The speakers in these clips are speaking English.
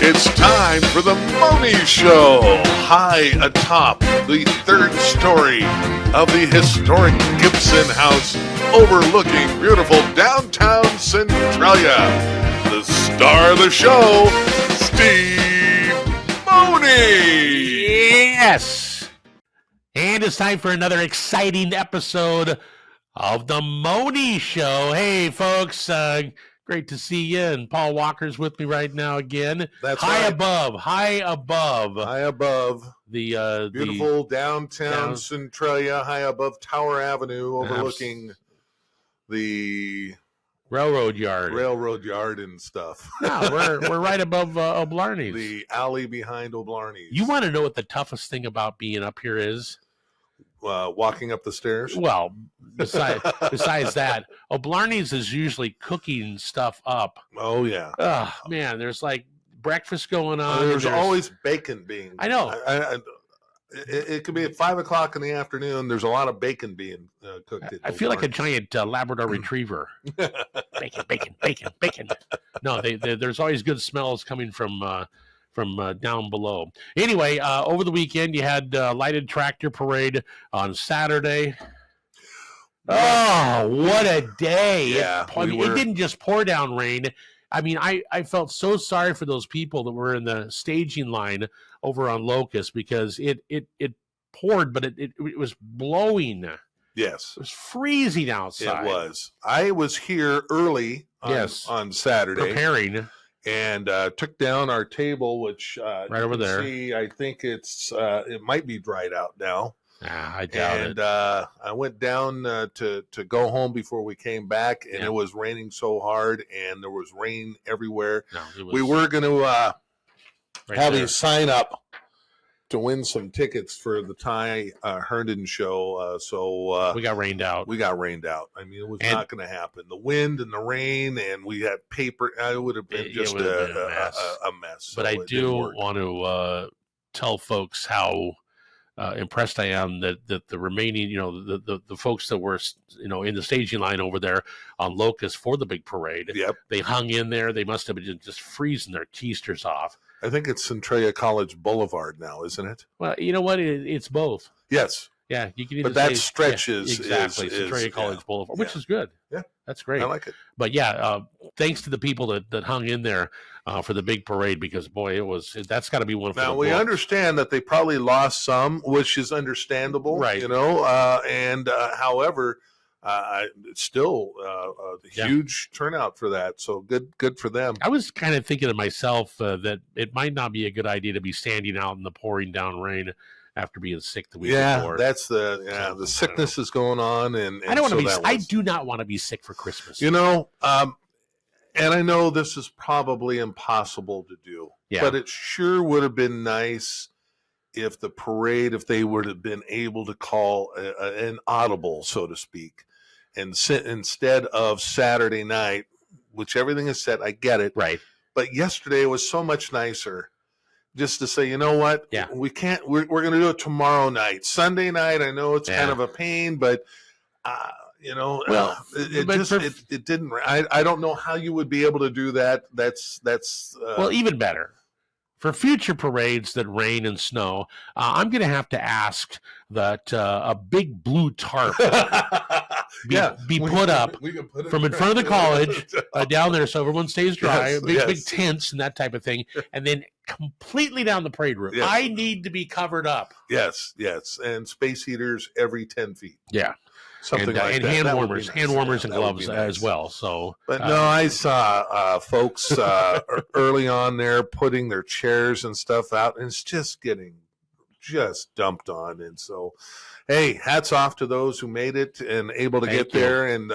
It's time for the Mohney Show. High atop the third story of the historic Gibson House overlooking beautiful downtown Centralia. The star of the show, Steve Mohney. Yes. And it's time for another exciting episode of the Mohney Show. Hey, folks, great to see you. And Paul Walker's with me right now again. That's high right. High above The beautiful downtown Centralia, high above Tower Avenue, overlooking the railroad yard and stuff. No, we're right above O'Blarney's. The alley behind O'Blarney's. You want to know what the toughest thing about being up here is? Walking up the stairs? Well, besides that, O'Blarney's is usually cooking stuff up. Oh, yeah. Oh, man, there's like breakfast going on. There's always bacon being. I know. It could be at 5 o'clock in the afternoon. There's a lot of bacon being cooked. I feel like a giant Labrador retriever. Bacon. No, there's always good smells coming from down below. Anyway, over the weekend, you had lighted tractor parade on Saturday. Oh, what a day. Yeah, it didn't just pour down rain. I mean, I felt so sorry for those people that were in the staging line over on Locust because it poured, but it was blowing. Yes. It was freezing outside. It was. I was here early on Saturday. Preparing. And took down our table, which right over there. See, I think it might be dried out now. I doubt it. And I went down to go home before we came back, and it was raining so hard, and there was rain everywhere. No, we were going to have a sign up to win some tickets for the Ty Herndon show. So we got rained out. I mean, it was not going to happen. The wind and the rain, and we had paper. It would have been just a mess. But I do want to tell folks how impressed I am that the remaining, the folks that were, in the staging line over there on Locust for the big parade. Yep. They hung in there. They must have been just freezing their keisters off. I think it's Centralia College Boulevard now, isn't it? Well, you know what? It's both. Yes. Yeah, you can. But that stretch is Centralia College Boulevard, which is good. Yeah, that's great. I like it. But yeah, thanks to the people that hung in there for the big parade, because boy, that's got to be one. Now we understand that they probably lost some, which is understandable, right? However. It's still a huge turnout for that. So good for them. I was kind of thinking to myself that it might not be a good idea to be standing out in the pouring down rain after being sick the week before. That's the sickness is going on, and I don't want to be. I do not want to be sick for Christmas. And I know this is probably impossible to do, but it sure would have been nice if the parade, if they would have been able to call an audible, so to speak. And instead of Saturday night, which everything is set, I get it. Right. But yesterday was so much nicer just to say, you know what? Yeah. We can't, we're going to do it tomorrow night. Sunday night, I know it's kind of a pain, but, it didn't, I don't know how you would be able to do that. That's well, even better. For future parades that rain and snow, I'm going to have to ask that a big blue tarp be put up from in front of the college down there so everyone stays dry, big tents and that type of thing, and then completely down the parade route. Yes. I need to be covered up. Yes, and space heaters every 10 feet. Yeah. Something like and that. hand That warmers, and gloves as well. So, but no, I saw folks early on there putting their chairs and stuff out, and it's just getting dumped on. And so, hey, hats off to those who made it and able to get there. And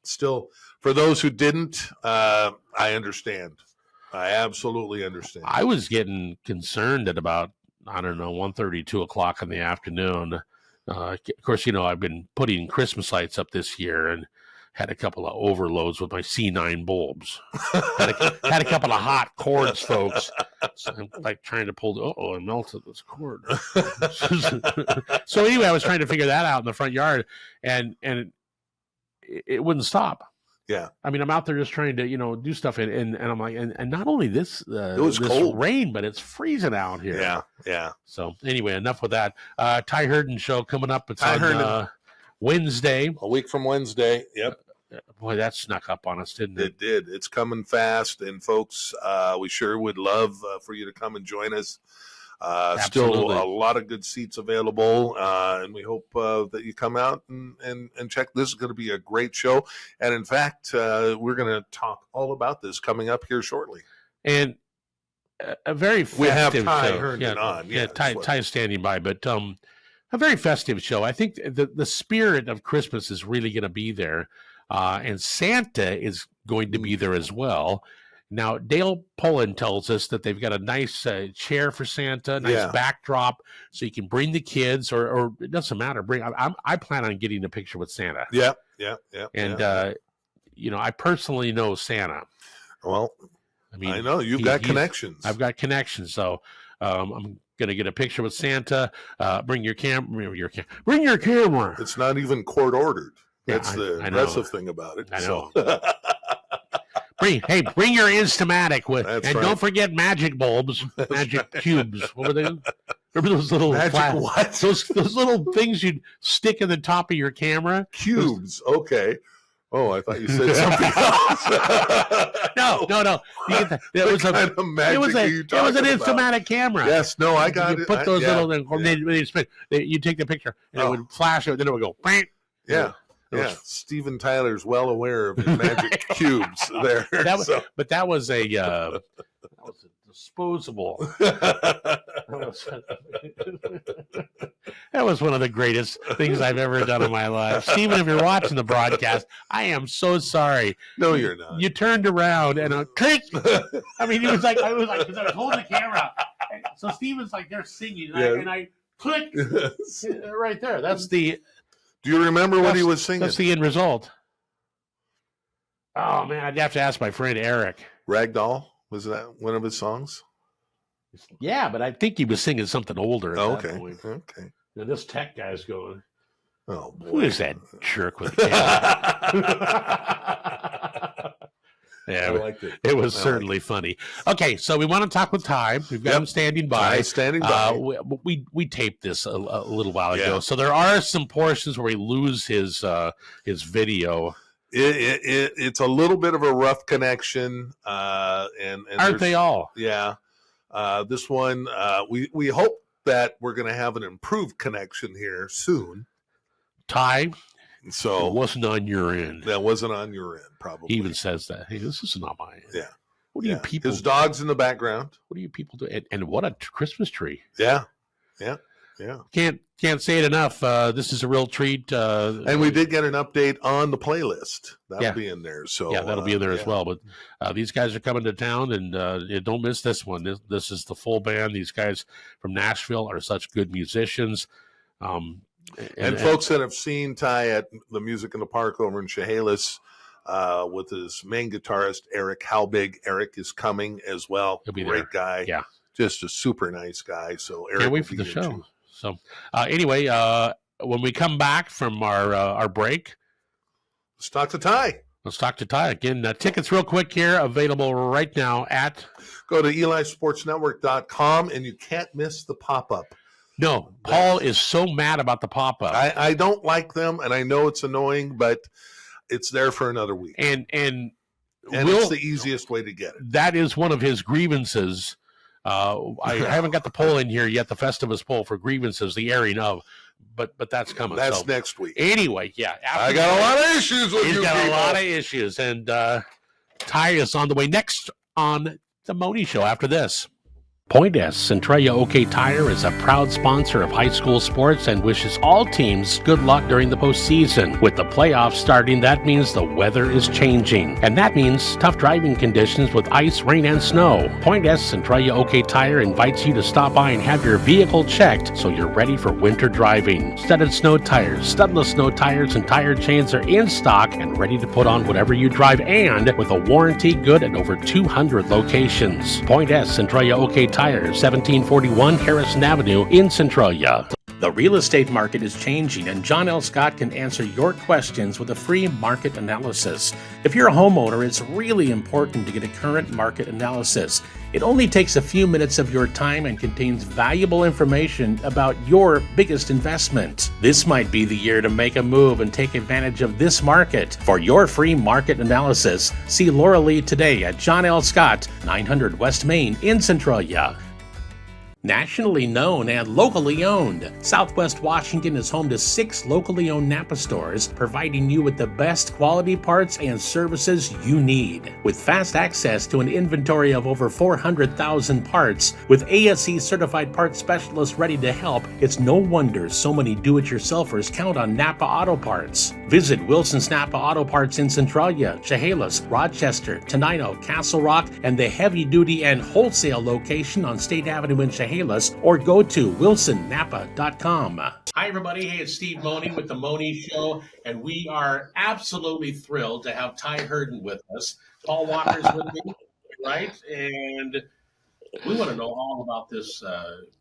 still, for those who didn't, I understand. I absolutely understand. I was getting concerned at about 1:30, 2 o'clock in the afternoon. Of course, I've been putting Christmas lights up this year and had a couple of overloads with my C9 bulbs. had a couple of hot cords, folks. So I'm like trying to pull, I melted this cord. So anyway, I was trying to figure that out in the front yard, and it wouldn't stop. Yeah. I mean, I'm out there just trying to, do stuff, and I'm like, and not only this, It was this cold. rain, but it's freezing out here. Yeah, yeah. So anyway, enough with that. Ty Herndon show coming up. It's Ty on Herndon. Wednesday. A week from Wednesday. Yep. Boy, that snuck up on us, didn't it? It did. It's coming fast, and folks, we sure would love for you to come and join us. Still a lot of good seats available, and we hope that you come out and check. This is going to be a great show, and in fact, we're going to talk all about this coming up here shortly. And a very festive we have Ty show. Herndon on. Yeah, Ty's standing by, but a very festive show. I think the spirit of Christmas is really going to be there, and Santa is going to be there as well. Now, Dale Pullen tells us that they've got a nice chair for Santa, nice backdrop, so you can bring the kids, or it doesn't matter. I plan on getting a picture with Santa. Yeah. And I personally know Santa. Well, I mean, I know you've got connections. I've got connections, so I'm gonna get a picture with Santa. Bring your camera. Bring your camera. It's not even court ordered. That's the impressive thing about it. I know. So. Bring your Instamatic with, don't forget magic bulbs, magic cubes. What were they? Remember those little what? Those little things you'd stick in the top of your camera? Cubes. Okay. Oh, I thought you said something else. No. It was an Instamatic camera. Yes. No, I got you it. Put those little. You take the picture, and it would flash out. Then it would go. Yeah. Yeah, Steven Tyler's well aware of his magic cubes there. But that was a disposable. That was one of the greatest things I've ever done in my life. Steven, if you're watching the broadcast, I am so sorry. No, you're not. You turned around and click. I mean, I was holding the camera. So Steven's like, they're singing, and I click right there. That's the. Do you remember what he was singing? That's the end result. Oh, man, I'd have to ask my friend Eric. Ragdoll? Was that one of his songs? Yeah, but I think he was singing something older at that point. Okay. Now, this tech guy's going, oh, boy. Who is that jerk with the camera? Yeah, I liked it. It was certainly funny. Okay, so we want to talk with Ty. We've got him standing by. Ty standing by. We taped this a little while ago, so there are some portions where we lose his video. It's a little bit of a rough connection, and aren't they all? Yeah. This one, we hope that we're going to have an improved connection here soon. Ty. So it wasn't on your end. That wasn't on your end, probably. He even says that. Hey, this is not my end. Yeah. What do you people? His dog's in the background. What do you people do? And what a Christmas tree! Yeah. Can't say it enough. This is a real treat. And we did get an update on the playlist. That'll be in there. So that'll be in there as well. But these guys are coming to town, and don't miss this one. This is the full band. These guys from Nashville are such good musicians. And folks that have seen Ty at the Music in the Park over in Chehalis with his main guitarist, Eric Halbig. Eric is coming as well. He'll be Great guy. Yeah. Just a super nice guy. So Eric, can't wait for the show. So anyway, when we come back from our break, let's talk to Ty. Again, tickets real quick here, available right now at... Go to elisportsnetwork.com, and you can't miss the pop-up. No, Paul is so mad about the pop-up. I don't like them, and I know it's annoying, but it's there for another week. And it's the easiest way to get it. That is one of his grievances. I haven't got the poll in here yet, the Festivus poll for grievances, the airing of, but that's coming. That's next week. Anyway, yeah. I got a lot of issues with you. He's got a lot of issues, and Ty is on the way next on the Mohney Show after this. Point S Centralia OK Tire is a proud sponsor of high school sports and wishes all teams good luck during the postseason. With the playoffs starting, that means the weather is changing, and that means tough driving conditions with ice, rain, and snow. Point S Centralia OK Tire invites you to stop by and have your vehicle checked so you're ready for winter driving. Studded snow tires, studless snow tires, and tire chains are in stock and ready to put on whatever you drive, and with a warranty good at over 200 locations. Point S Centralia OK Tire, 1741 Harrison Avenue in Centralia. The real estate market is changing, and John L. Scott can answer your questions with a free market analysis. If you're a homeowner, it's really important to get a current market analysis. It only takes a few minutes of your time and contains valuable information about your biggest investment. This might be the year to make a move and take advantage of this market. For your free market analysis, see Laura Lee today at John L. Scott, 900 West Main in Centralia. Nationally known and locally owned, Southwest Washington is home to 6 locally owned Napa stores, providing you with the best quality parts and services you need. With fast access to an inventory of over 400,000 parts, with ASE certified parts specialists ready to help, it's no wonder so many do-it-yourselfers count on Napa Auto Parts. Visit Wilson's Napa Auto Parts in Centralia, Chehalis, Rochester, Tenino, Castle Rock, and the heavy-duty and wholesale location on State Avenue in Chehalis, or go to wilsonnapa.com. Hi, everybody. Hey, it's Steve Mohney with the Mohney Show, and we are absolutely thrilled to have Ty Herndon with us. Paul Walker's with me, right? And we want to know all about this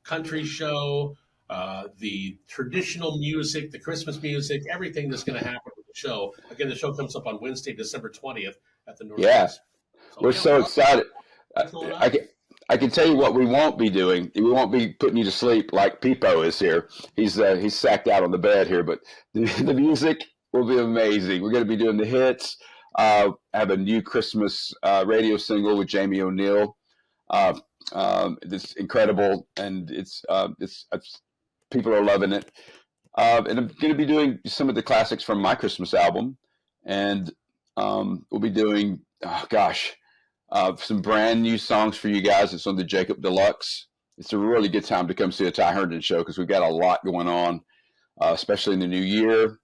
country show, the traditional music, the Christmas music, everything that's going to happen with the show. Again, the show comes up on Wednesday, December 20th at the North. Yes, we're so excited. I can tell you what we won't be doing. We won't be putting you to sleep like Peepo is here. He's sacked out on the bed here, but the music will be amazing. We're going to be doing the hits. I have a new Christmas radio single with Jamie O'Neill. It's incredible, and it's people are loving it. And I'm going to be doing some of the classics from my Christmas album, and we'll be doing, some brand new songs for you guys. It's on the Jacob Deluxe. It's a really good time to come see a Ty Herndon show because we've got a lot going on, especially in the new year.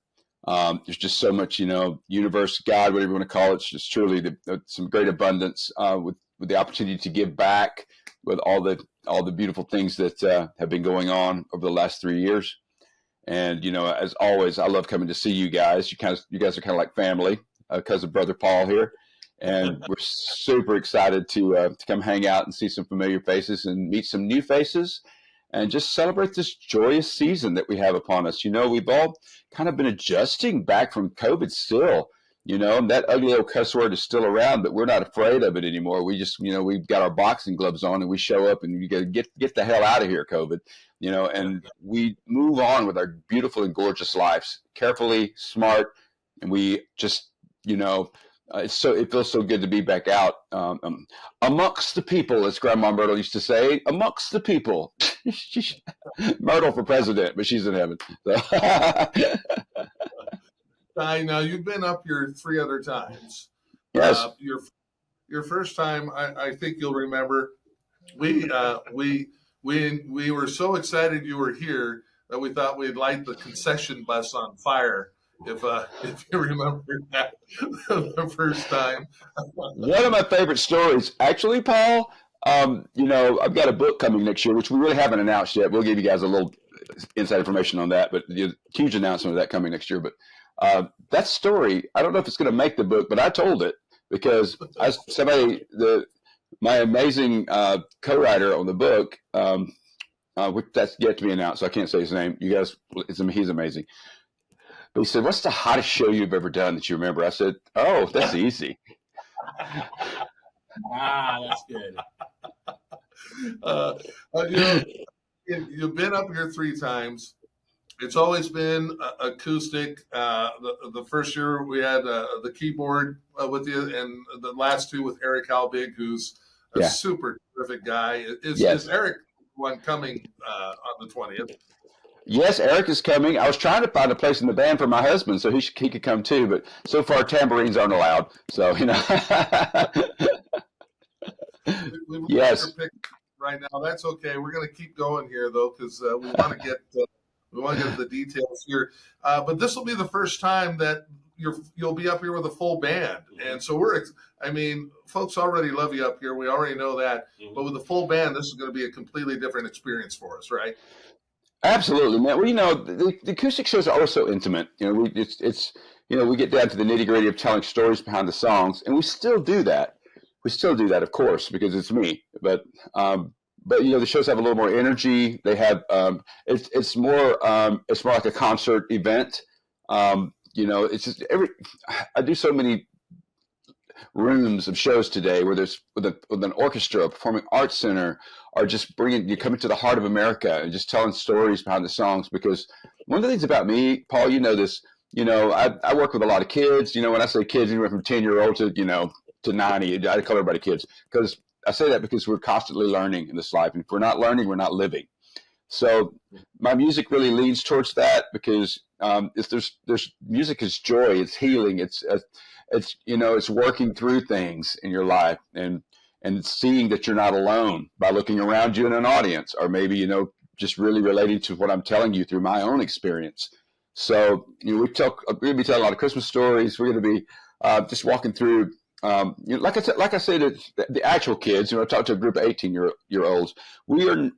There's just so much, universe, God, whatever you want to call it. It's just truly some great abundance with the opportunity to give back with all the beautiful things that have been going on over the last 3 years. And as always, I love coming to see you guys. You guys are kind of like family, cousin brother Paul here. And we're super excited to come hang out and see some familiar faces and meet some new faces and just celebrate this joyous season that we have upon us. We've all kind of been adjusting back from COVID still, and that ugly old cuss word is still around, but we're not afraid of it anymore. We just, we've got our boxing gloves on and we show up and you got to get the hell out of here, COVID, and we move on with our beautiful and gorgeous lives, carefully, smart, and we just, it feels so good to be back out amongst the people, as Grandma Myrtle used to say, amongst the people. Myrtle for president, but she's in heaven. So. Now you've been up here 3 other times. Yes. Your first time, I think you'll remember. We were so excited you were here that we thought we'd light the concession bus on fire. If you remember that the first time. One of my favorite stories, actually, Paul, I've got a book coming next year, which we really haven't announced yet. We'll give you guys a little inside information on that, but the huge announcement of that coming next year. But that story, I don't know if it's going to make the book, but I told it because my amazing co-writer on the book, that's yet to be announced, so I can't say his name. You guys, he's amazing. But he said, "What's the hottest show you've ever done that you remember?" I said, "Oh, that's easy." That's good. You've been up here 3 times. It's always been acoustic. The first year we had the keyboard with you, and the last 2 with Eric Halbig, who's a super terrific guy. Is Eric one coming on the 20th? Yes, Eric is coming. I was trying to find a place in the band for my husband so he could come too, but so far tambourines aren't allowed. So, Yes. Right now, that's okay. We're going to keep going here though, because we want to get the details here. But this will be the first time that you'll be up here with a full band, and so folks already love you up here. We already know that, but with a full band, this is going to be a completely different experience for us, right? Absolutely, man. Well, the acoustic shows are always so intimate. We get down to the nitty gritty of telling stories behind the songs, and we still do that. Of course, because it's me. But but the shows have a little more energy. They have it's more like a concert event. It's just I do so many rooms of shows today where there's with an orchestra, a performing arts center, are just you coming to the heart of America and just telling stories behind the songs. Because one of the things about me, Paul, this, I work with a lot of kids. When I say kids, anywhere from 10-year-old to to 90, I call everybody kids, because I say that because we're constantly learning in this life, and if we're not learning, we're not living. So my music really leans towards that, because if there's music is joy, it's healing, it's working through things in your life, and seeing that you're not alone by looking around you in an audience, or maybe just really relating to what I'm telling you through my own experience. So we're going to be telling a lot of Christmas stories. We're going to be just walking through. Like I said, the actual kids. I talked to a group of 18-year-olds. We're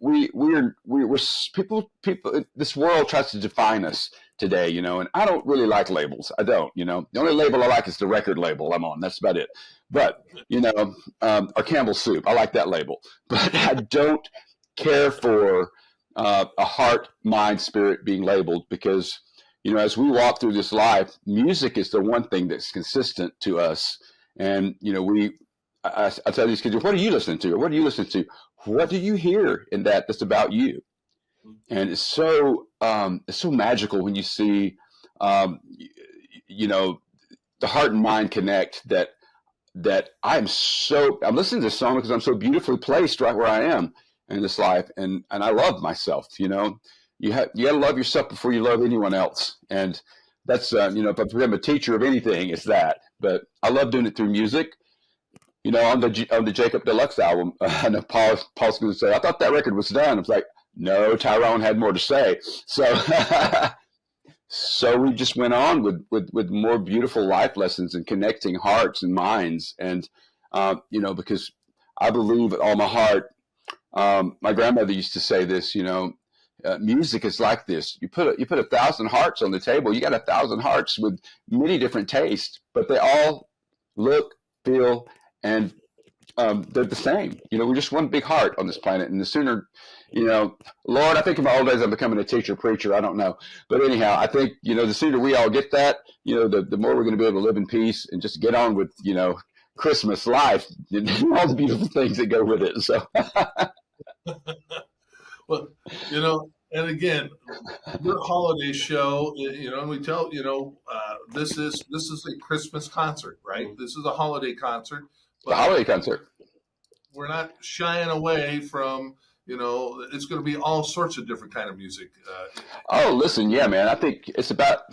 people. This world tries to define us today, and I don't really like labels. I don't. The only label I like is the record label I'm on. That's about it. But or Campbell's soup. I like that label, but I don't care for a heart, mind, spirit being labeled, because as we walk through this life, music is the one thing that's consistent to us. And, I tell these kids, what are you listening to? Or what are you listening to? What do you hear in that's about you? And it's so magical when you see, the heart and mind connect, that I'm listening to this song because I'm so beautifully placed right where I am in this life. And I love myself, you got to love yourself before you love anyone else. And that's, if I'm a teacher of anything, it's that. But I love doing it through music. On the Jacob Deluxe album, I know Paul's going to say, I thought that record was done. I was like, no, Tyrone had more to say. So, so we just went on with more beautiful life lessons and connecting hearts and minds. And, because I believe with all my heart, my grandmother used to say this, music is like this. You put 1,000 hearts on the table. You got 1,000 hearts with many different tastes, but they all look, feel, and they're the same. We're just one big heart on this planet. And the sooner, Lord, I think in my old days I'm becoming a teacher, preacher. I don't know. But anyhow, I think, the sooner we all get that, the more we're going to be able to live in peace and just get on with, Christmas life and all the beautiful things that go with it. So. Well, and again, your holiday show, and we tell, this is a Christmas concert, right? This is a holiday concert. But the holiday concert. We're not shying away from, it's going to be all sorts of different kind of music. Oh, listen, yeah, man. I think it's about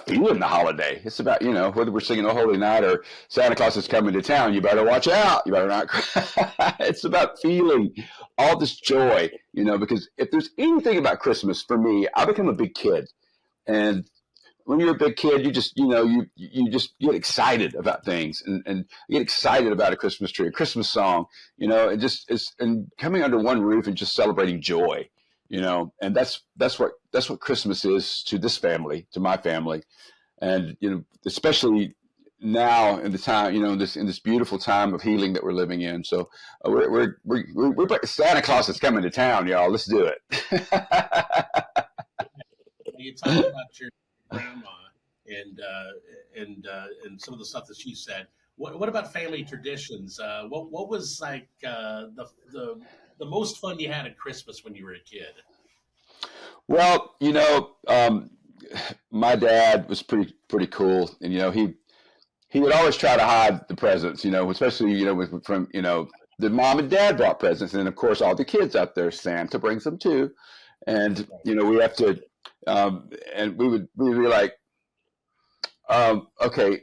feeling the holiday. It's about, whether we're singing "Oh Holy Night" or Santa Claus is coming to town. You better watch out. You better not cry. It's about feeling all this joy, because if there's anything about Christmas for me, I become a big kid, and when you're a big kid, you just, you just get excited about things, and you get excited about a Christmas tree, a Christmas song, and coming under one roof and just celebrating joy, and that's what Christmas is to this family, to my family. And, especially now in the time, in this beautiful time of healing that we're living in. So we're Santa Claus is coming to town, y'all. Let's do it. You talk about your grandma and some of the stuff that she said. What about family traditions? What was like the most fun you had at Christmas when you were a kid? Well, my dad was pretty cool, and he would always try to hide the presents, especially from the mom and dad brought presents, and then of course all the kids out there, Santa brings them too, and we have to. And we would be like, okay,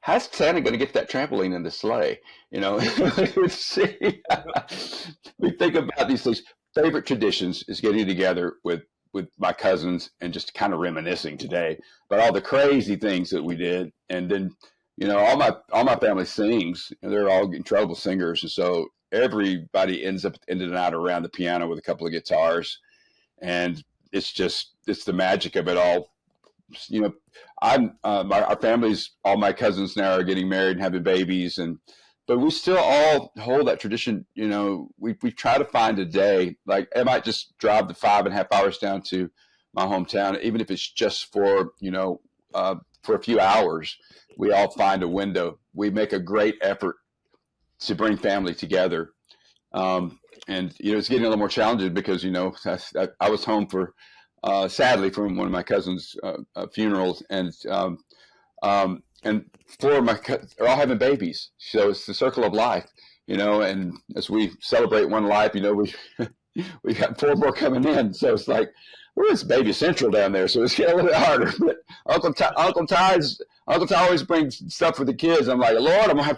how's Santa going to get that trampoline in the sleigh? We think about these things. Favorite traditions is getting together with my cousins and just kind of reminiscing today about all the crazy things that we did. And then, all my family sings, and they're all incredible singers. And so everybody ends up ending out around the piano with a couple of guitars. And it's the magic of it all. Our families, all my cousins now are getting married and having babies, and but we still all hold that tradition. You know, we try to find a day. Like I might just drive the 5.5 hours down to my hometown, even if it's just for, for a few hours. We all find a window. We make a great effort to bring family together. And, it's getting a little more challenging because, I was home for, sadly, from one of my cousin's funerals, and 4 of my cousins are all having babies. So it's the circle of life, and as we celebrate one life, we got 4 more coming in. So it's like, it's baby central down there. So it's getting a little bit harder. But Uncle Ty always brings stuff for the kids. I'm like, Lord, I'm gonna have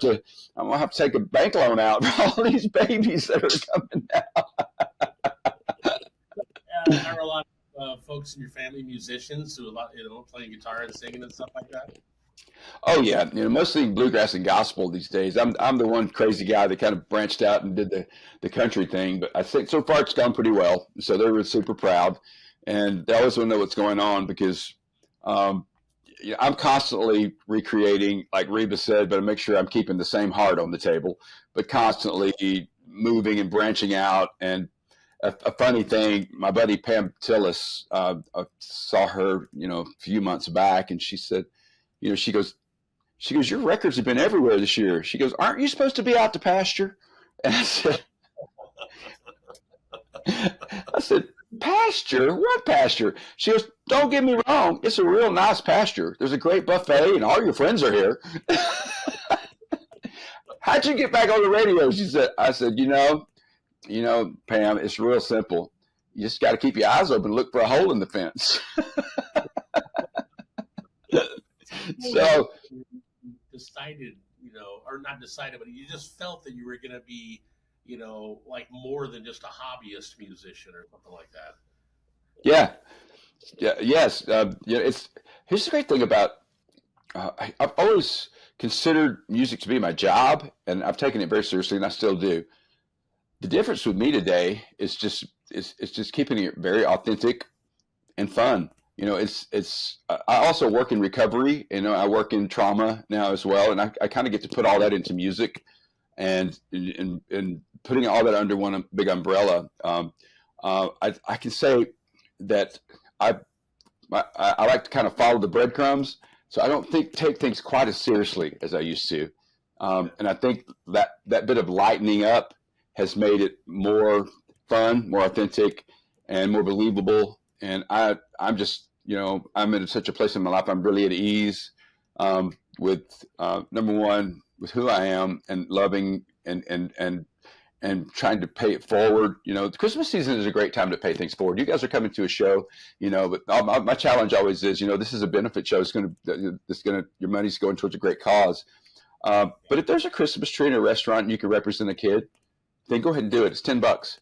to take a bank loan out for all these babies that are coming out. Are a lot of folks in your family musicians who playing guitar and singing and stuff like that? Oh yeah, mostly bluegrass and gospel these days. I'm the one crazy guy that kind of branched out and did the country thing, but I think so far it's gone pretty well. So they were super proud, and they always want to know what's going on because I'm constantly recreating, like Reba said, but I make sure I'm keeping the same heart on the table, but constantly moving and branching out. And a funny thing, my buddy Pam Tillis, I saw her, a few months back, and she said, she goes, your records have been everywhere this year. She goes, aren't you supposed to be out to pasture? And I said, pasture? What pasture? She goes, don't get me wrong. It's a real nice pasture. There's a great buffet and all your friends are here. How'd you get back on the radio? I said, Pam, it's real simple. You just got to keep your eyes open and look for a hole in the fence. So decided, or not decided, but you just felt that you were going to be, like more than just a hobbyist musician or something like that. Yeah. Yes. Here's the great thing about, I've always considered music to be my job, and I've taken it very seriously, and I still do. The difference with me today is just keeping it very authentic and fun. I also work in recovery. I work in trauma now as well, and I kind of get to put all that into music, and putting all that under one big umbrella. I can say that I like to kind of follow the breadcrumbs, so I don't take things quite as seriously as I used to, and I think that bit of lightening up has made it more fun, more authentic, and more believable. And I'm just, I'm in such a place in my life. I'm really at ease with number one, with who I am, and loving and trying to pay it forward. The Christmas season is a great time to pay things forward. You guys are coming to a show, but my challenge always is, this is a benefit show. Your money's going towards a great cause. But if there's a Christmas tree in a restaurant and you can represent a kid, then go ahead and do it. It's $10,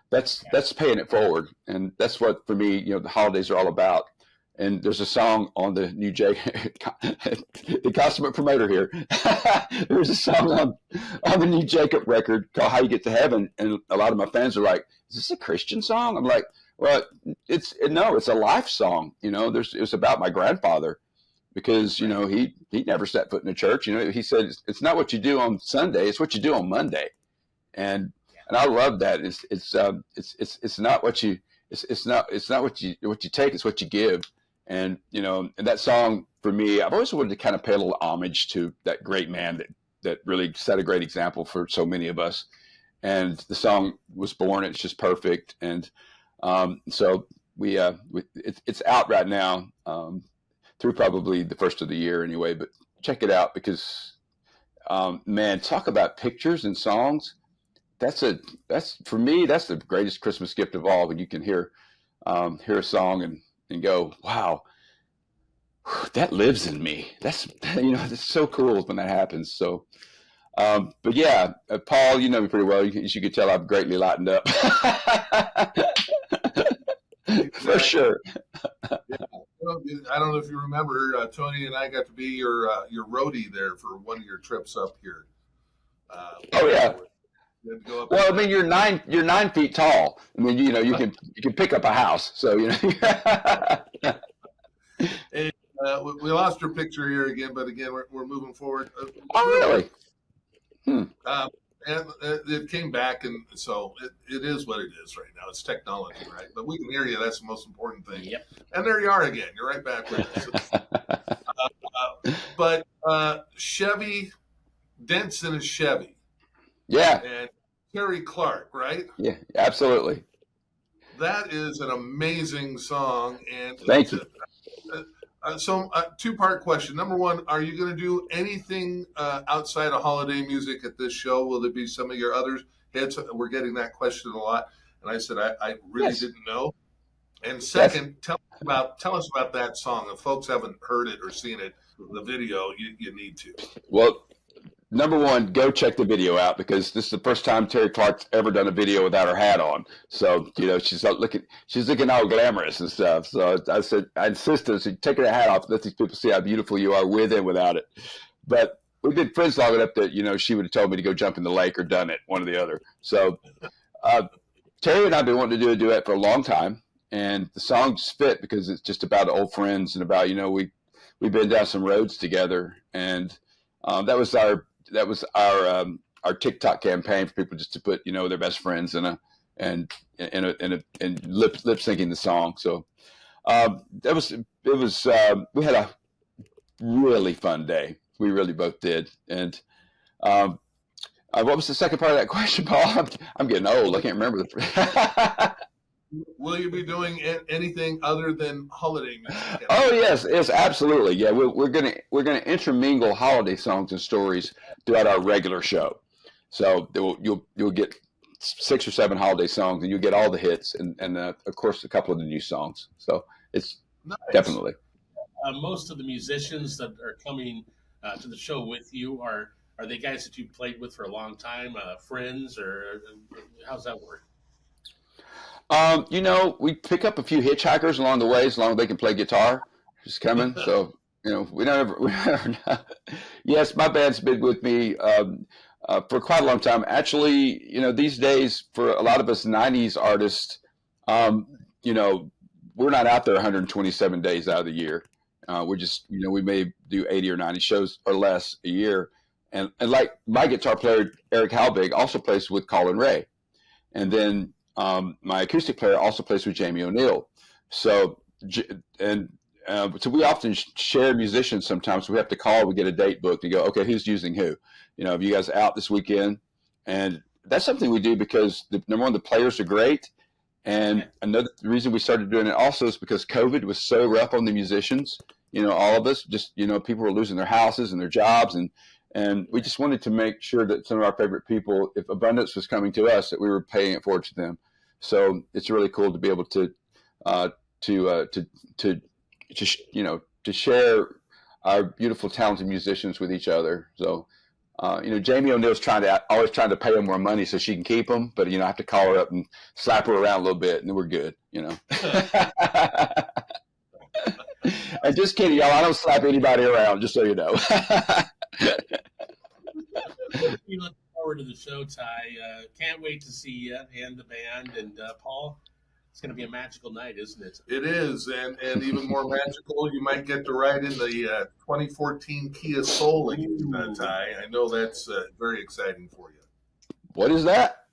That's paying it forward, and that's what, for me, the holidays are all about. And there's a song on the new the consummate promoter here. There's a song on the new Jacob record called "How You Get to Heaven," and a lot of my fans are like, "Is this a Christian song?" I'm like, "Well, it's a life song. It was about my grandfather, because he never set foot in a church. He said it's not what you do on Sunday; it's what you do on Monday." And I love that. It's not what you take, it's what you give. And and that song, for me, I've always wanted to kind of pay a little homage to that great man that really set a great example for so many of us. And the song was born. It's just perfect. And so it's out right now, through probably the first of the year anyway. But check it out, because man, talk about pictures and songs. That's for me, that's the greatest Christmas gift of all, when you can hear a song and go, wow, that lives in me. That's it's so cool when that happens. So but yeah, Paul, you know me pretty well. As you can tell, I've greatly lightened up. For sure. Yeah. I don't know if you remember, Tony and I got to be your roadie there for one of your trips up here. Oh yeah. Well, I mean, you're 9 feet tall. I mean, you can pick up a house. So And, we lost your picture here again, but again, we're moving forward. Oh, really? Hmm. And it came back, and so it is what it is right now. It's technology, right? But we can hear you. That's the most important thing. Yep. And there you are again. You're right back with us. But Chevy, Dent's in a Chevy. Yeah. And Terry Clark, right? Yeah, absolutely. That is an amazing song. And Thank you. So, two-part question. Number one, are you going to do anything outside of holiday music at this show? Will there be some of your other hits? We're getting that question a lot, and I said I really didn't know. And second, tell us about that song. If folks haven't heard it or seen it, the video, you need to. Well, number one, go check the video out, because this is the first time Terry Clark's ever done a video without her hat on. So, she's looking all glamorous and stuff. So I insisted, so take her hat off, let these people see how beautiful you are with and without it. But we've been friends long enough that, she would have told me to go jump in the lake or done it, one or the other. So Terry and I have been wanting to do a duet for a long time, and the song just fit because it's just about old friends and about, we've been down some roads together, and that was our TikTok campaign for people just to put their best friends and lip syncing the song. So we had a really fun day. We really both did. And what was the second part of that question, Paul? I'm getting old. I can't remember Will you be doing anything other than holiday music? Oh yes, absolutely. Yeah, we're gonna intermingle holiday songs and stories throughout our regular show. So you'll get 6 or 7 holiday songs, and you'll get all the hits, and of course a couple of the new songs. So it's nice. Definitely. Most of the musicians that are coming to the show with you are they guys that you played with for a long time, friends, or how's that work? We pick up a few hitchhikers along the way, as long as they can play guitar. Just coming, so we never know. Yes, my band's been with me for quite a long time. Actually, these days for a lot of us '90s artists, we're not out there 127 days out of the year. We're just, we may do 80 or 90 shows or less a year, and like my guitar player Eric Halbig also plays with Colin Ray, and then my acoustic player also plays with Jamie O'Neill. So so we often share musicians sometimes. So we have to call, we get a date booked, and go, okay, who's using who? Have you guys out this weekend? And that's something we do because, number one, the players are great. And another reason we started doing it also is because COVID was so rough on the musicians. All of us, just, people were losing their houses and their jobs. And we just wanted to make sure that some of our favorite people, if abundance was coming to us, that we were paying it forward to them. So it's really cool to be able to share our beautiful, talented musicians with each other. So, Jamie O'Neill's always trying to pay them more money so she can keep them, but I have to call her up and slap her around a little bit, and then we're good. And just kidding, y'all. I don't slap anybody around, just so you know. We look forward to the show, Ty. Can't wait to see you and the band. And Paul, it's going to be a magical night, isn't it? It is, and even more magical, you might get to ride in the 2014 Kia Soul again, Ty. I know that's very exciting for you. What is that?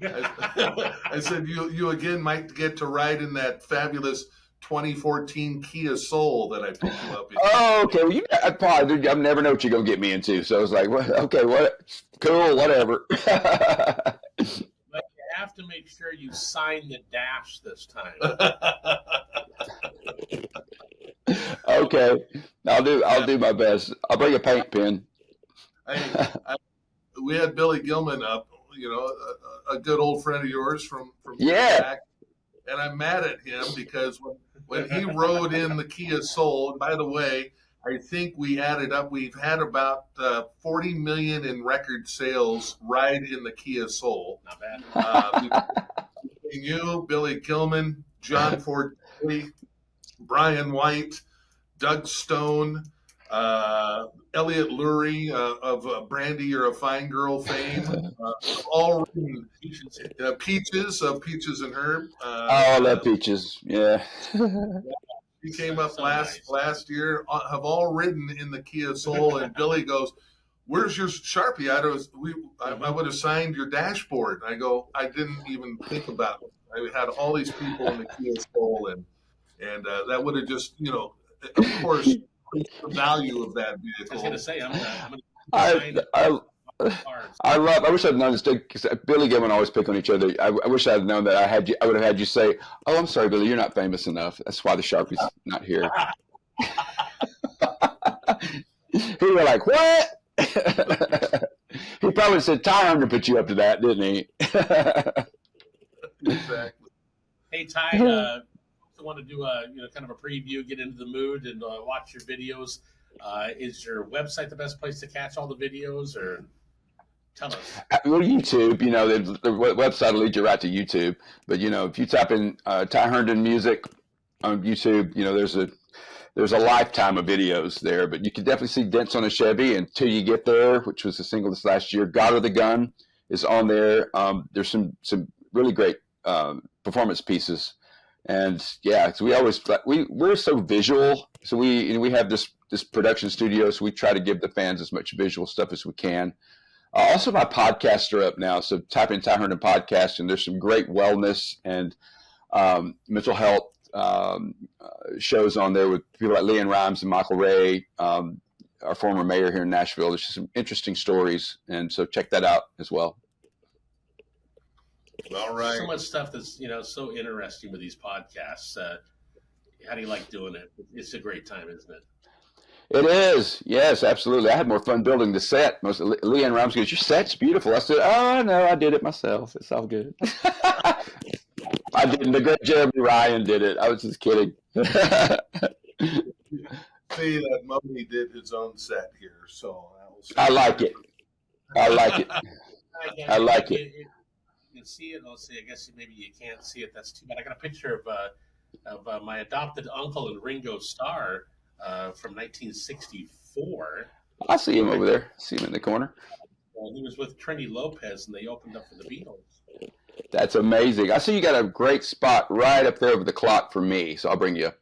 I said you again might get to ride in that fabulous 2014 Kia Soul that I picked you up in. Oh, okay. Well, I never know what you're gonna get me into. So I was like, well, okay, cool, whatever. But you have to make sure you sign the dash this time. Okay, I'll do my best. I'll bring a paint pen. We had Billy Gilman up, a good old friend of yours from back, and I'm mad at him because when he rode in the Kia Soul, and by the way, I think we added up, we've had about 40 million in record sales ride in the Kia Soul. Not bad. You, Billy Gilman, John Ford, Brian White, Doug Stone, Elliot Lurie of Brandy You're a Fine Girl fame, all written Peaches and Herb. I love Peaches. Yeah. He came up last year, have all ridden in the Kia Soul, and Billy goes, where's your Sharpie? I would have signed your dashboard. And I go, I didn't even think about it. I had all these people in the Kia Soul, and that would have just, of course, increased the value of that vehicle. I was going to say, I'm going I wish I'd known this, because Billy Gilman always pick on each other. I wish I'd known that I would have had you say, "Oh, I'm sorry, Billy, you're not famous enough. That's why the Sharpie's not here." He was like, "What?" He probably said, "Ty Herndon put you up to that, didn't he?" Exactly. Hey, Ty, I want to do a kind of a preview, get into the mood, and watch your videos. Is your website the best place to catch all the videos, or tell us? Well, YouTube, the website will lead you right to YouTube. But if you type in Ty Herndon music on YouTube, there's a lifetime of videos there. But you can definitely see Dents on a Chevy, Until You Get There, which was a single this last year. God of the Gun is on there. There's some really great performance pieces. And yeah, so we're so visual. So we have this production studio, so we try to give the fans as much visual stuff as we can. Also, my podcasts are up now. So type in Ty Herndon podcast, and there's some great wellness and mental health shows on there with people like Leanne Rhymes and Michael Ray, our former mayor here in Nashville. There's just some interesting stories, and so check that out as well. All right. So much stuff that's so interesting with these podcasts. How do you like doing it? It's a great time, isn't it? It is. Yes, absolutely. I had more fun building the set. Leanne Rhymes goes, "Your set's beautiful." I said, "Oh, no, I did it myself. It's all good." I didn't. The great Jeremy Ryan did it. I was just kidding. See that Mohney did his own set here, so I like it. I like it. I like it. You can see it. Let's see. I guess maybe you can't see it. That's too bad. I got a picture of my adopted uncle and Ringo Starr from 1964. I see him over there. I see him in the corner. He was with Trini Lopez, and they opened up for the Beatles. That's amazing. I see you got a great spot right up there over the clock for me. So I'll bring you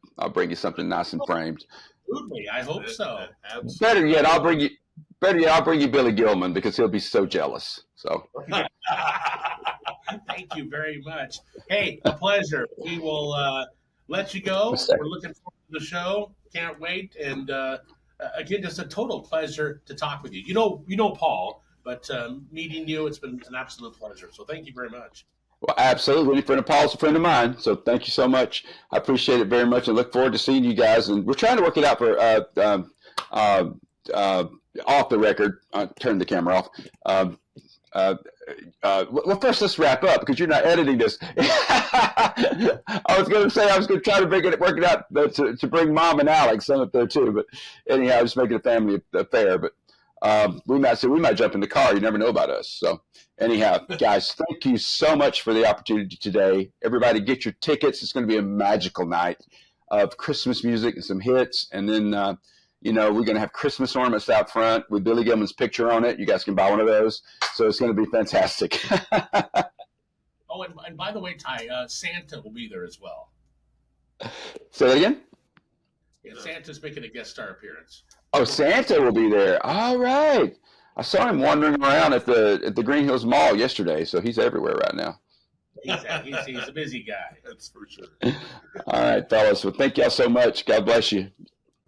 something nice and framed. Absolutely. I hope so. Absolutely. Better yet, I'll bring you Billy Gilman, because he'll be so jealous. So. Thank you very much. Hey, a pleasure. We will let you go. We're looking forward to the show. Can't wait. And again, just a total pleasure to talk with you. You know Paul, but meeting you, it's been an absolute pleasure. So thank you very much. Well, absolutely. A friend of Paul's a friend of mine. So thank you so much. I appreciate it very much, and look forward to seeing you guys. And we're trying to work it out for off the record. Turn the camera off. Well, first let's wrap up, because you're not editing this. I was going to try to work it out to bring Mom and Alex up there too. But anyhow, just make it a family affair. But we might jump in the car. You never know about us. So anyhow, guys, thank you so much for the opportunity today. Everybody, get your tickets. It's going to be a magical night of Christmas music and some hits, and then we're going to have Christmas ornaments out front with Billy Gilman's picture on it. You guys can buy one of those. So it's going to be fantastic. Oh, and by the way, Ty, Santa will be there as well. Say that again? Yeah, Santa's making a guest star appearance. Oh, Santa will be there. All right. I saw him wandering around at the Green Hills Mall yesterday, so he's everywhere right now. He's a busy guy. That's for sure. All right, fellas. Well, thank y'all so much. God bless you.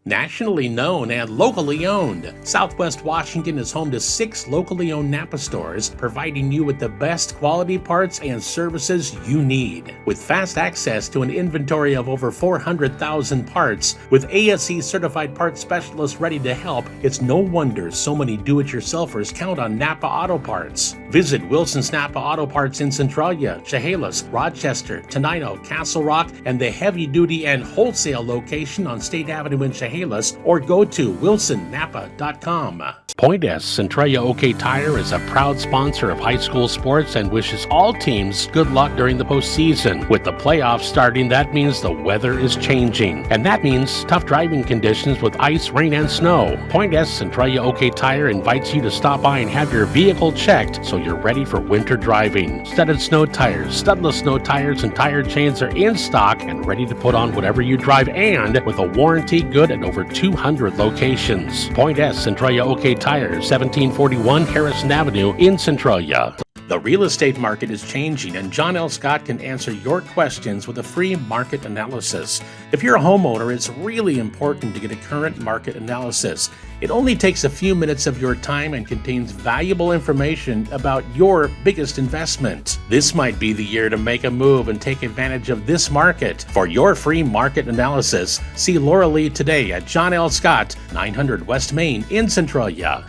Nationally known and locally owned, Southwest Washington is home to 6 locally owned Napa stores, providing you with the best quality parts and services you need. With fast access to an inventory of over 400,000 parts, with ASE certified parts specialists ready to help, it's no wonder so many do-it-yourselfers count on Napa Auto Parts. Visit Wilson's Napa Auto Parts in Centralia, Chehalis, Rochester, Tenino, Castle Rock, and the heavy-duty and wholesale location on State Avenue in Chehalis, or go to wilsonnapa.com. Point S Centralia OK Tire is a proud sponsor of high school sports and wishes all teams good luck during the postseason. With the playoffs starting, that means the weather is changing, and that means tough driving conditions with ice, rain, and snow. Point S Centralia OK Tire invites you to stop by and have your vehicle checked so you're ready for winter driving. Studded snow tires, studless snow tires, and tire chains are in stock and ready to put on whatever you drive, and with a warranty good and over 200 locations. Point S, Centralia OK Tires, 1741 Harrison Avenue in Centralia. The real estate market is changing, and John L. Scott can answer your questions with a free market analysis. If you're a homeowner, it's really important to get a current market analysis. It only takes a few minutes of your time and contains valuable information about your biggest investment. This might be the year to make a move and take advantage of this market. For your free market analysis, see Laura Lee today at John L. Scott, 900 West Main in Centralia.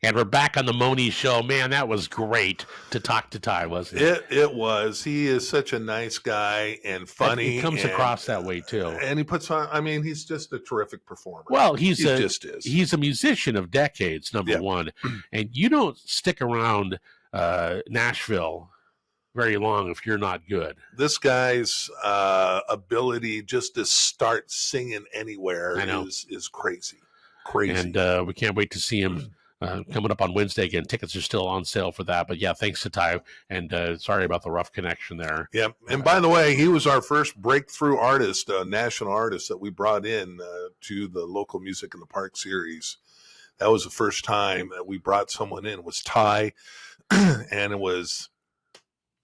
And we're back on the Mohney Show. Man, that was great to talk to Ty, wasn't it? It was. He is such a nice guy and funny. He comes across that way, too. And he puts on, I mean, he's just a terrific performer. Well, he just is. He's a musician of decades, number one. And you don't stick around Nashville very long if you're not good. This guy's ability just to start singing anywhere is crazy. Crazy. And we can't wait to see him. Coming up on Wednesday again. Tickets are still on sale for that. But yeah, thanks to Ty. And sorry about the rough connection there. Yeah. And by the way, he was our first breakthrough artist, national artist that we brought in to the local Music in the Park series. That was the first time that we brought someone in. It was Ty. And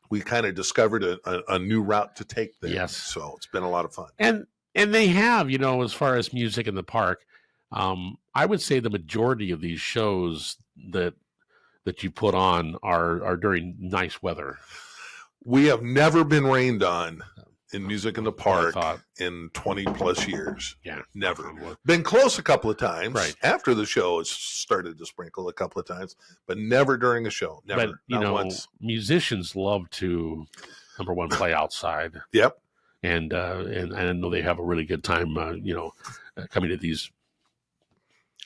we kind of discovered a new route to take there. Yes. So it's been a lot of fun. And they have, as far as Music in the Park, I would say the majority of these shows that you put on are during nice weather. We have never been rained on in Music in the Park in 20 plus years. Yeah. Never. Been close a couple of times. Right. After the show, it's started to sprinkle a couple of times, but never during a show. Never. But, not once. Musicians love to, number one, play outside. Yep. And I know they have a really good time, coming to these.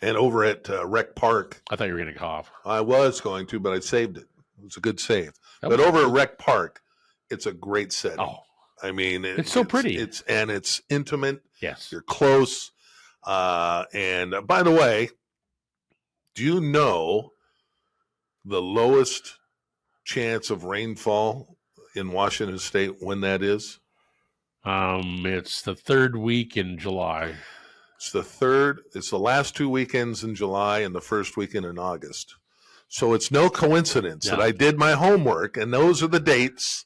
And over at Rec Park. I thought you were going to cough. I was going to, but I saved it. It was a good save. But over at Rec Park, it's a great setting. Oh, I mean, it's so pretty. It's intimate. Yes. You're close. And by the way, do you know the lowest chance of rainfall in Washington State when that is? It's the third week in July. It's the last 2 weekends in July and the first weekend in August. So it's no coincidence that I did my homework, and those are the dates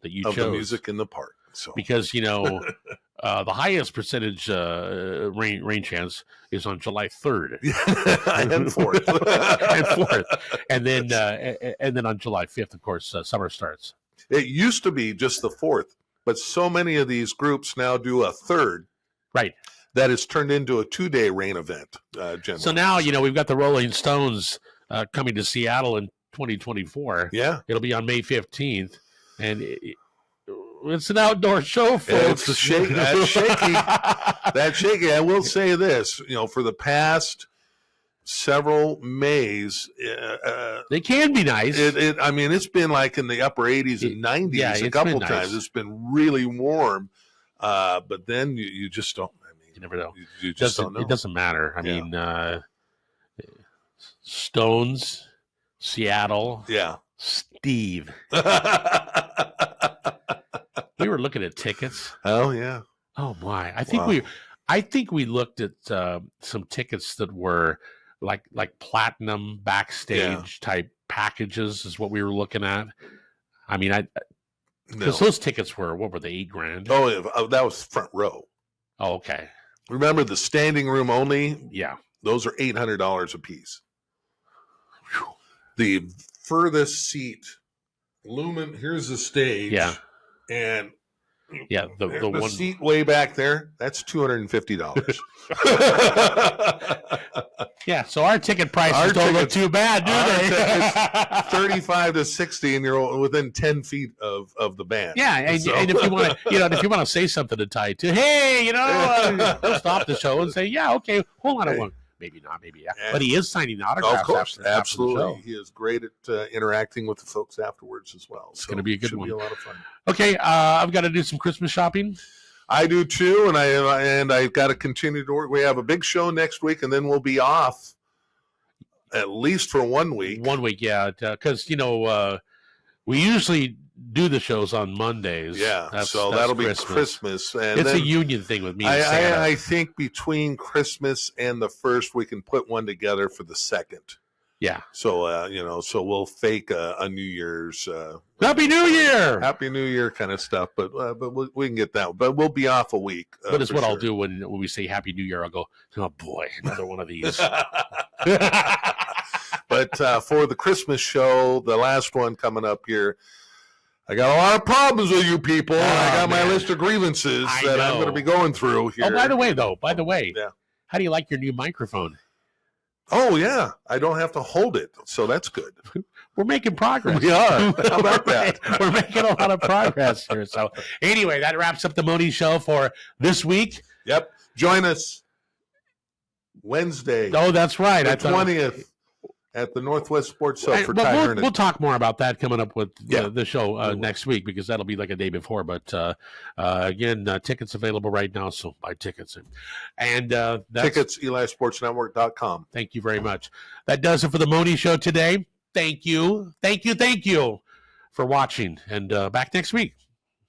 that you of chose. The Music in the Park. So because the highest percentage rain chance is on July 3rd and 4th, and then on July 5th, of course, summer starts. It used to be just the 4th, but so many of these groups now do a 3rd. Right. That has turned into a 2-day rain event. Generally. So now, we've got the Rolling Stones coming to Seattle in 2024. Yeah. It'll be on May 15th. And it's an outdoor show, folks. That's shaky. That's shaky. I will say this, for the past several Mays. They can be nice. It's been like in the upper 80s and 90s a couple times. It's been really warm. But then you just don't. You never know. You just don't know. It doesn't matter. I mean, Stones, Seattle. Yeah. Steve. We were looking at tickets. Oh yeah. Oh my! I think we looked at some tickets that were like platinum backstage type packages is what we were looking at. I mean, because those tickets were, what were they, $8,000? Oh, that was front row. Oh, okay. Remember the standing room only? Yeah. Those are $800 a piece. Whew. The furthest seat, Lumen, here's the stage. Yeah. And the one seat way back there, that's $250. Yeah, so our ticket prices don't look too bad, do they? It's 35 to 60, and you're within 10 feet of the band. Yeah, and if you want to, if you want to say something to Ty too, hey, he'll stop the show and say, yeah, okay, hold on a one. Maybe not, maybe yeah. But he is signing autographs. Of course, absolutely. After the show. He is great at interacting with the folks afterwards as well. It's going to be a good one. Be a lot of fun. Okay, I've got to do some Christmas shopping. I do too, and I've got to continue to work. We have a big show next week, and then we'll be off at least for 1 week. 1 week, yeah, because we usually do the shows on Mondays. Yeah, That's that'll Christmas. be Christmas. And It's then a union thing with me and Santa. I think between Christmas and the 1st, we can put one together for the 2nd. Yeah. So, so we'll fake a New Year's. Happy New Year! Happy New Year kind of stuff. But we can get that. But we'll be off a week. But it's for what I'll sure. do when we say Happy New Year. I'll go, oh boy, another one of these. But for the Christmas show, the last one coming up here, I got a lot of problems with you people. I got my list of grievances that I'm going to be going through here. Oh, by the way, yeah. How do you like your new microphone? Oh, yeah. I don't have to hold it, so that's good. We're making progress. We are. How about that? We're making a lot of progress here. So anyway, that wraps up the Mohney Show for this week. Yep. Join us Wednesday, Oh, that's right. the 20th at the Northwest Sports Hub for But Ty Herndon. we'll talk more about that coming up with Yeah. the show next week, because that'll be like a day before. But again, tickets available right now, so buy tickets. And that's, Tickets, EliSportsNetwork.com. thank you very much. That does it for the Mohney Show today. Thank you for watching, and back next week.